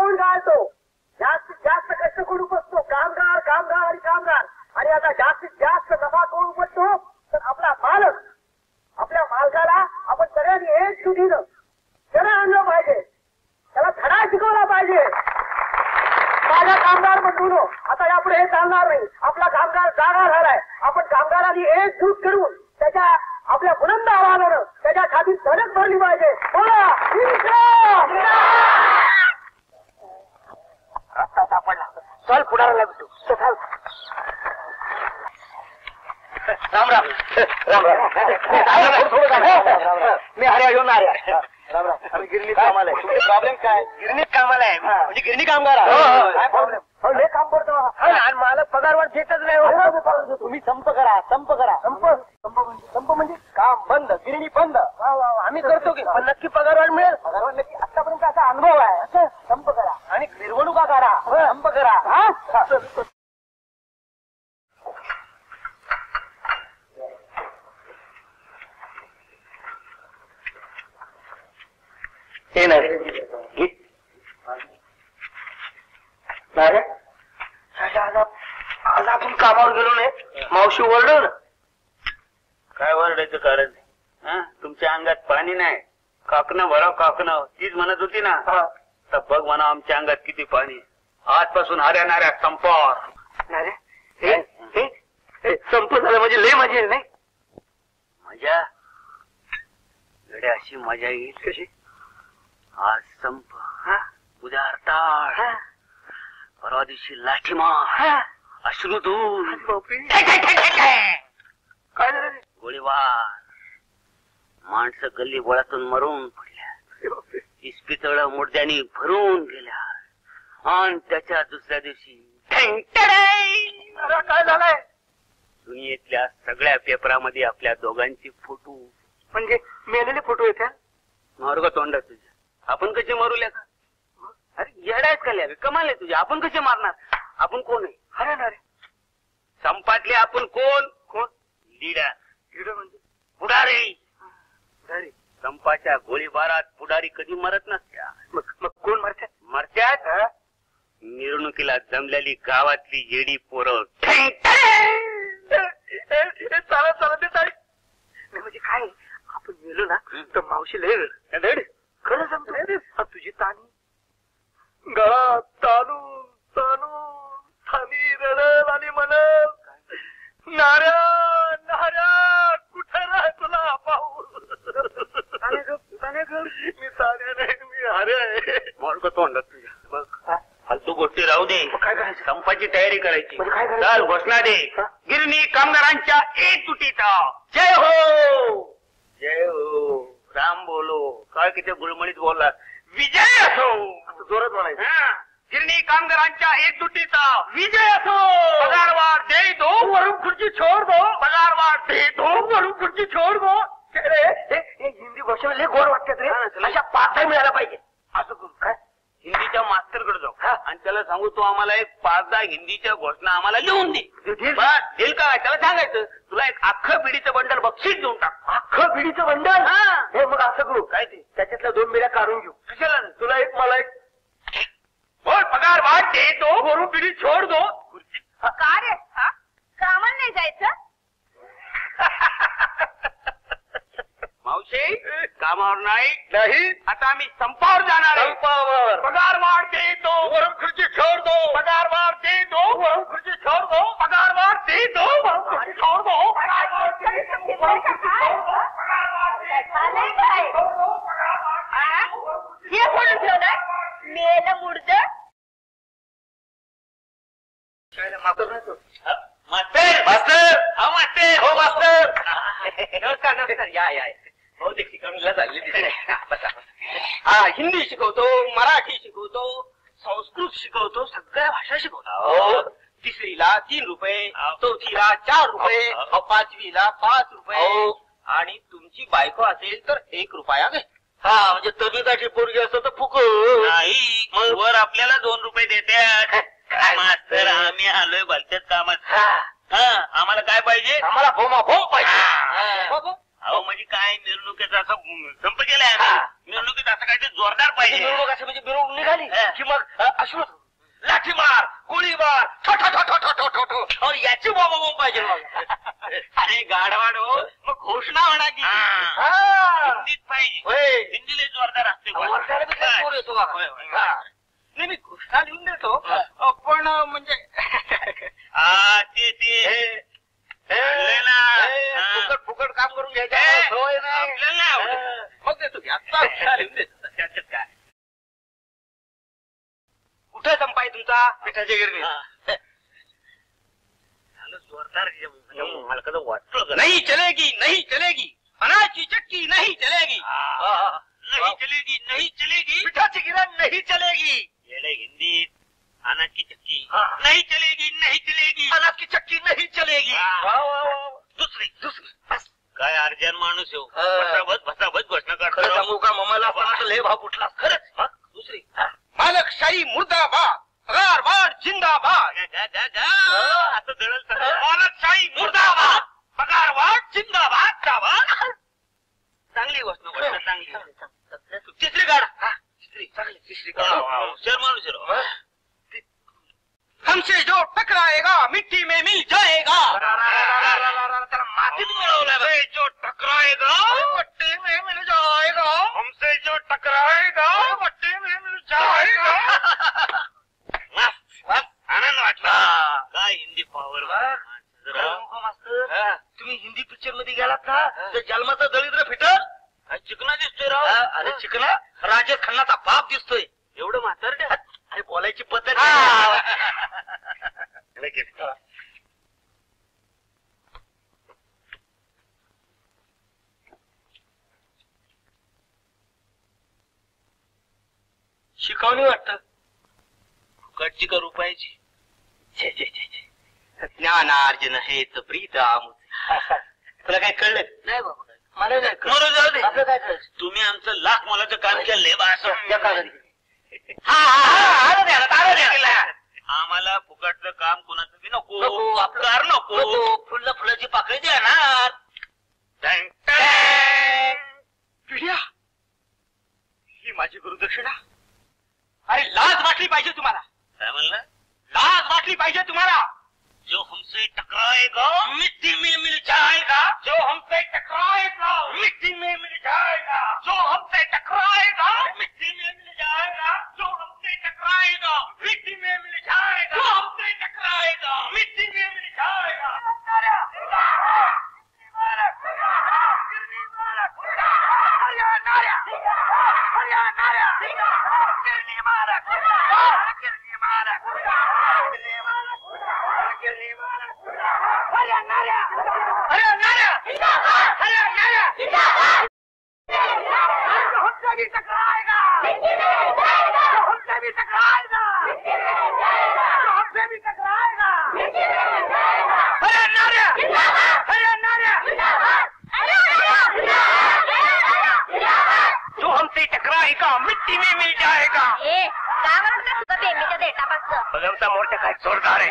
कोण गाळतो? जास्तीत जास्त कष्ट कोण उपसतो? कामगार कामगार आणि कामगार. आणि आता जास्तीत जास्त नफा कोण उपसतो? तर आपला मालक. आपल्या मालकाला आपण सगळ्यांनी एकजुटीनं जरा आणलं पाहिजे, त्याला धडा शिकवला पाहिजे. माझा कामगार बंधूनो, आता यापुढे हे चालणार नाही. आपला कामगार जागा झालाय. आपण कामगारांनी एकजूट करून त्याच्या आपल्या बुलंद आवाजानं त्याच्या छातीत धडक भरली पाहिजे. बोला इन्क्लाब! रस्ता सापडला. चल पुढाऱ्याला भेटू. चल. राम राम राम राम. मी हर्या घेऊन आर्या. राम राम. आम्ही गिरणीत कामाला आहे. तुमचे प्रॉब्लेम काय? गिरणीत कामाला आहे म्हणजे गिरणी कामगार. काय प्रॉब्लेम? लय काम करतो आणि मला पगारवाढ देतच नाही. तुम्ही संप करा. संप करा. संप म्हणजे काम बंद, गिरणी बंद. आम्ही करतो की पण नक्की पगारवाढ मिळेल? पगारवाढ नक्की. आतापर्यंत असा अनुभव आहे. असं संप करा आणि निर्वणुका करा. संप करा. हे नाही आज आपण कामावर गेलो नाही. मावशी ओरडव ना. काय ओरडायचं कारण नाही. तुमच्या अंगात पाणी नाही. काकणं भराव काकणं तीच म्हणत होती ना. तर बघ म्हणा आमच्या अंगात किती पाणी. आजपासून हऱ्याणाऱ्या संपावर. संप झालं म्हणजे लय मजा येईल नाही? मजा गड्या अशी मजा येईल. कशी? आज संप, उद्या हरताळ, परवा दिवशी लाठीमार, अश्रुधूर, काय झालं? गोळीबार, माणसं गल्ली बोळातून मरून पडल्या, इस्पितळ मुडद्यानी भरून गेल्या. आणि त्याच्या दुसऱ्या दिवशी काय झालंय? दुनियेतल्या सगळ्या पेपरामध्ये आपल्या दोघांचे फोटो. म्हणजे मेलेले फोटो येत्या? मारू का तोंडात तुझ्या? आपण कसे मारूल्या का? अरे येडायच का लिहा? कमाल आहे तुझ्या. आपण कसे मारणार? आपण कोण आहे? हरणार संपातले आपण कोण? कोण? लीडर. लीडर म्हणजे पुढारी. पुढारी. संपाच्या गोळीबारात पुढारी कधी मरत नसत्या. मग कोण मरतात? मरत्यात मिरवणुकीला जमलेली गावातली येडी पोरं. चालत चालत नाही म्हणजे काय? आपण गेलो ना तर मावशी लय खरं सांगतो. तुझी तानी गळा ताणून ताणून थानी रडल आणि म्हणल, नाऱ्या नाऱ्या कुठे राह तुला पाहू. मी ताऱ्या नाही, मी हऱ्या आहे. मोड का तोंडात तुझ्या. बघ फालतू गोष्टी राहू दे. काय करायचं? संपाची तयारी करायची. काय करायचं? चाल घोषणा दे. गिरणी कामगारांच्या एकजुटीचा जय हो. जय हो. राम बोलो. काय किती गुळमळीत बोलला. विजय असो. जोरात म्हणायचं. गिरणी कामगारांच्या एकजुटीचा विजय असो. पगारवाढ दे दो, वरून खुर्ची छोड दो. पगारवाढ दे दो, वरून खुर्ची छोड दो. हिंदी भाषेला लय गोड वाटतात रे. अशा पाच मिळायला पाहिजे. असं करू काय? हिंदीच्या मास्तरकडे जाऊ आणि त्याला सांगू तू आम्हाला एक 5-10 हिंदीच्या घोषणा आम्हाला लिहून दे. देईल का? त्याला सांगायचं तुला एक अख्खं पिढीचं बंडल बक्षीस देऊन टाक. अख्खं पिढीचं बंडल? हे मग असं करू काय ते? त्याच्यातल्या 2 बिड्या काढून घेऊ. कशाला? तुला एक मला एक. बोल पगार वाढ दे दो, वरून पिढी छोड दो. का रे? कामाला नाही जायचं? मावशी कामावर नाही. नाही आता आम्ही संपावर जाणार आहे. संपावर. पगार वाढ दे दो, वरून खुर्ची छोड दो. पगार वाढ दे दो, वरून खुर्ची छोड दो. पगार वाढ दे दो, वरून खुर्ची छोड दो. हे कोण ठेवलं? मेलं मुडद. मास्तर मास्तर. हा मास्तर. हो मास्तर. नमस्कार नमस्कार. या या. बहुतेक शिकवणीला चालली दिसते. हिंदी शिकवतो, मराठी शिकवतो, संस्कृत शिकवतो, सगळ्या भाषा शिकवतो. तिसरीला 3 रुपये, चौथीला 4 रुपये, 5वीला 5 रुपये. आणि तुमची बायको असेल तर 1 रुपया घे. म्हणजे तबिकाची पोरगी असतं तर फुक नाही. मग वर आपल्याला 2 रुपये देतात. काय मास्तर आम्ही आलोय भलत्याच कामात. आम्हाला काय पाहिजे? आम्हाला भोमा भोम पाहिजे. अहो म्हणजे काय मिरवणुकीचा असं संप केलाय आम्ही. मिरवणुकीत असं काहीतरी जोरदार पाहिजे. मिरवणूक असं म्हणजे मिरवणूक निघाली की मग अश्रू लाठीमार गोळीबार ठो ठो ठो ठो ठो ठो ठो ठो याची बोंब पाहिजे मला. अरे गाढवाड हो मग घोषणा म्हणा की हिंदीत पाहिजे. हिंदीला जोरदार असते. नाही मी घोषणा लिहून देतो पण म्हणजे फुकट फुकट काम करून घ्यायचं आपल्याला मग देतो की आता घोषणा लिहून देतो. त्याच्यात काय कुठे संपाय तुमचा पिठाच्या गिरणी जोरदार मला कसं वाटलं नाही चलेगी नहीं चलेगी अनाची चक्की नहीं चलेगी नहीं चलेगी नहीं चलेगी पिठाची गिरण नहीं चलेगी येडे हिंदीत अनाची चक्की नहीं चलेगी नहीं चलेगी अनाज की चक्की नहीं चलेगी. दुसरी दुसरी काय अर्जन माणूस येऊ भसाभस घोषणा करतो सांगू का मम्माला लय भाव कुठला खरंच. दुसरी मालकशाही मुर्दाबाद पगारवाढ जिंदाबाद असं दळल मालकशाही मुर्दाबाद पगारवाढ जिंदाबाद जाबाद. चांगली घोषणा चांगली. तिसरी गाडा तिसरी गाडा शर माणूस हमसे जो टकराएगा मिट्टी में मिल जाएगा. त्याला मातीत मिळवलाय. जो टकराएगा मिट्टी में मिल जाएगा. हमसे जो टकराएगा मिट्टी में मिल जाएगा. आनंद वाटला. काय हिंदी पॉवर मास्तर. तुम्ही हिंदी पिक्चर मध्ये गेलात ना तर जन्माचा दलिद्र फिटर चिकना दिसतोय राव. अरे चिकना राजेश खन्नाचा बाप दिसतोय. एवढं म्हातारडे अरे बोलायची पद्धत. शिकवणी वाटत फुकटची का रुपयाची. ज्ञानार्जन हेच प्रीतम. तुला काय कळलं नाही बाबा. मला नाही कळलं. आपलं काय कळलं. तुम्ही आमचं लाख मोलाचं काम केलं. आम्हाला फुकटचं काम कोणाचं बी नको. आपलं नको. फुलं फुलाची पाकळी देणार. पिढ्या ही माझी गुरुदक्षिणा. अरे लाज वाटली पाहिजे तुम्हाला. काय म्हणलं. लाज वाटली पाहिजे तुम्हाला. जो हमसे टकराएगा मिट्टी में मिल जाएगा. जो हमसे टकराएगा मिट्टी में मिल जाएगा. जो हमसे टकराएगा मिट्टी में मिल जाएगा. जो हमसे टकराएगा मिट्टी में मिल जाएगा. जो हमसे टकराएगा मिट्टी में मिल जाएगा. जो हमसे टकराएगा मिट्टी में मिल जाएगा. काय म्हणत तुझं बेमीच्या देटापासनं. बघ आमचा मोर्चा काय जोरदार आहे.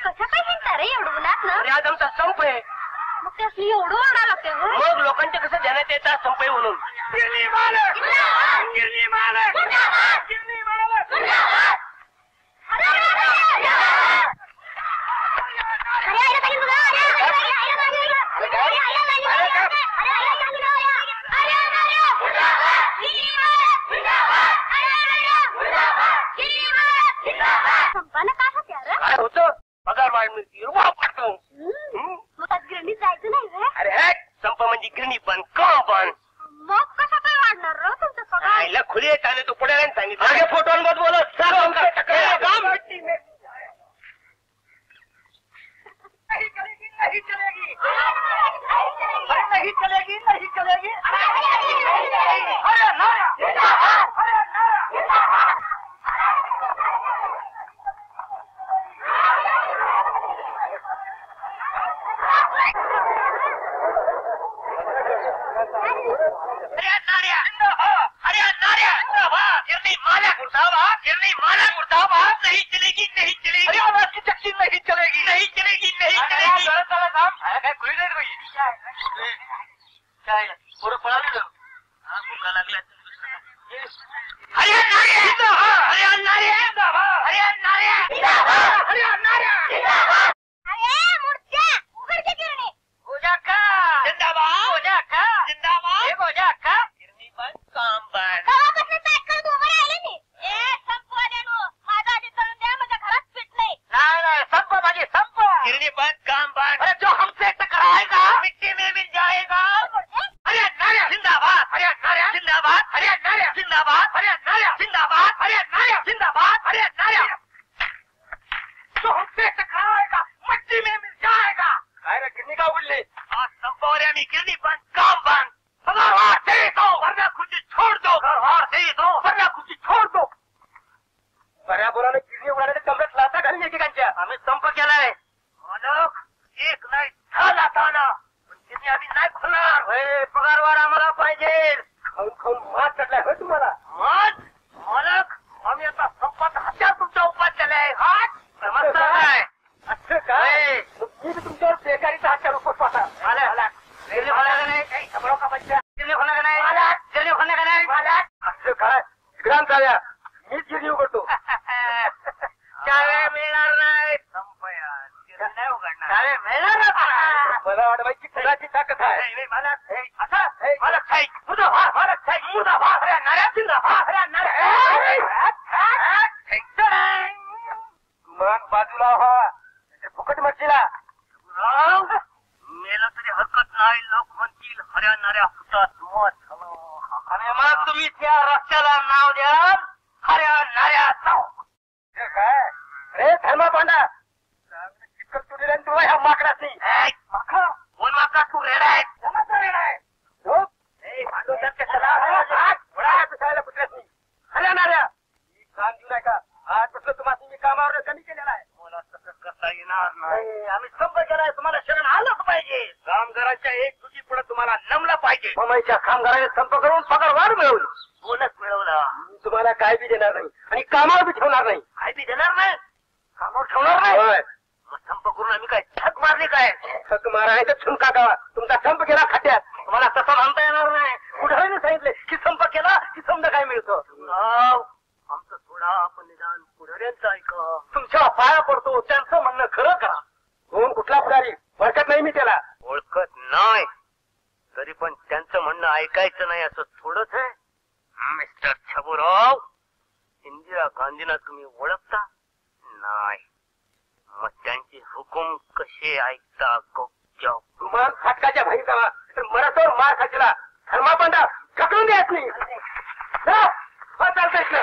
कसं काय म्हणता रे एवढं उन्हात ना. अरे आज आमचा संप आहे. मग त्यासनी एवढं ओरडा लागते. मग लोकांच्या कसं ध्यानात येतात संप आहे म्हणून. गिरणी मालक गिरणी मालक गिरणी मालक. संपानं काय होत्या काय होतं पगार वाढ मिळते वाटतो. मग आज गिरणीत जायचं नाही रे. अरे संप म्हणजे गिरणी पण काम पण. मग कसं काय वाढणार रे तुमचं पगार. आईला खुली येत आले तो पुढे सांगितलं फोटोंवर बोलत नहीं चलेगी नहीं चलेगी नहीं चलेगी नहीं चलेगी. अरे नारा अरे नारा. नहीं चलेगी नहीं चलेगी. आवाज की चक्की नहीं चलेगी नहीं चलेगी नहीं चलेगी. काय खुली नाही बाई. काय पुढे पळाली भुका लागल्या. नाऱ्या जिंदाबाद, अरे नाऱ्या जिंदाबाद, अरे नाऱ्या. तो हमसे टकराएगा, मट्टी में मिल जाएगा. काय रे गिरणी का उघडली? आज संपवल्या मी गिरणी बंद, काम बंद. पगार दे दो वरना खुशी छोड़ दो, पगार दे दो वरना खुशी छोड़ दो. बऱ्या बोलाने गिरणी उघडायला कमरेत लाथा घालून एकेकांच्या. आम्ही संप केलाय मालक. एक नाही दहा लाटाना, पण गिरणी आम्ही नाही खोलणार. पगारवार आम्हाला पाहिजे. खाऊन खाऊन मात चढलाय होय तुम्हाला. मग मालक आम्ही आता संपात हत्या तुमच्या उपास केलाय. हात समजता काय? असं काय? मी बी तुमच्यावर बेकारीचा हात करू पाहता. गिरणी खोला का नाही? समोर का बच्चा? गिरणी खोला का नाही? गिरणी खोला का नाही? असं काय? ग्राम चाव्या मीच गिरणी उघडतो. चाव्या मिळणार नाही. संपया गिरणी नाही उघडणार. चाव्या मिळणार नाही. मला वाटवायची कुणाची ताकद आहे. मालक साहेब मुर्दाबाद, मालक साहेब मुर्दाबाद. अरे नाऱ्या जिंदाबाद, अरे नाऱ्या. मन बाजूला व्हा. फुकट मच्छीला मेलं तरी हरकत नाही. लोक म्हणतील हऱ्या नाऱ्या फुटात मत. आणि मग तुम्ही त्या रस्त्याला नाव द्याल हऱ्या नाऱ्या चौक. हे काय रे धर्मा पांडा चिकन तुडीला तुला ह्या माकडाची कोण माका तू रेडा आहे? जमाचा रेडा आहे. झोप. हरणाऱ्या मी काम देऊ नाही का? आजपासून तुम्हाला मी कामावर कमी केलेला आहे. मला तसं करता येणार नाही. आम्ही संप केलाय. तुम्हाला शरण आलंच पाहिजे. कामगारांच्या एक तुझी पुढे तुम्हाला नमलं पाहिजे. मुंबईच्या कामगाराने संप करून पगारवाढ मिळवली. बोनस मिळवला. मी तुम्हाला काय बी देणार नाही आणि कामावर बी ठेवणार नाही. काय बी देणार नाही. कामावर ठेवणार नाही. होय. मग संप करून आम्ही काय थक मारली काय? थक मारा आहे तर छुमका गावा. तुमचा संप केला खड्ड्यात. तुम्हाला तसं म्हणता येणार नाही. कुठे सांगितले की संप केला की समजा काय मिळतं. आमचं थोडा आपण निदान पुढाऱ्यांचं ऐका. तुमच्या पाया पडतो. त्यांचं म्हणणं खरं करा. कोण कुठला पुढारी ओळखत नाही मी त्याला. ओळखत नाही तरी पण त्यांचं म्हणणं ऐकायचं नाही असं थोडंच आहे. मिस्टर छबुराव, इंदिरा गांधींना तुम्ही ओळखता नाही. मग त्यांचे हुकूम कसे ऐकता? गप्प तुम्हाला फाटकाच्या भाई जावा तर मराठोर मार खायला धर्मापंडा ढकलून द्यायच नाही. चालतंय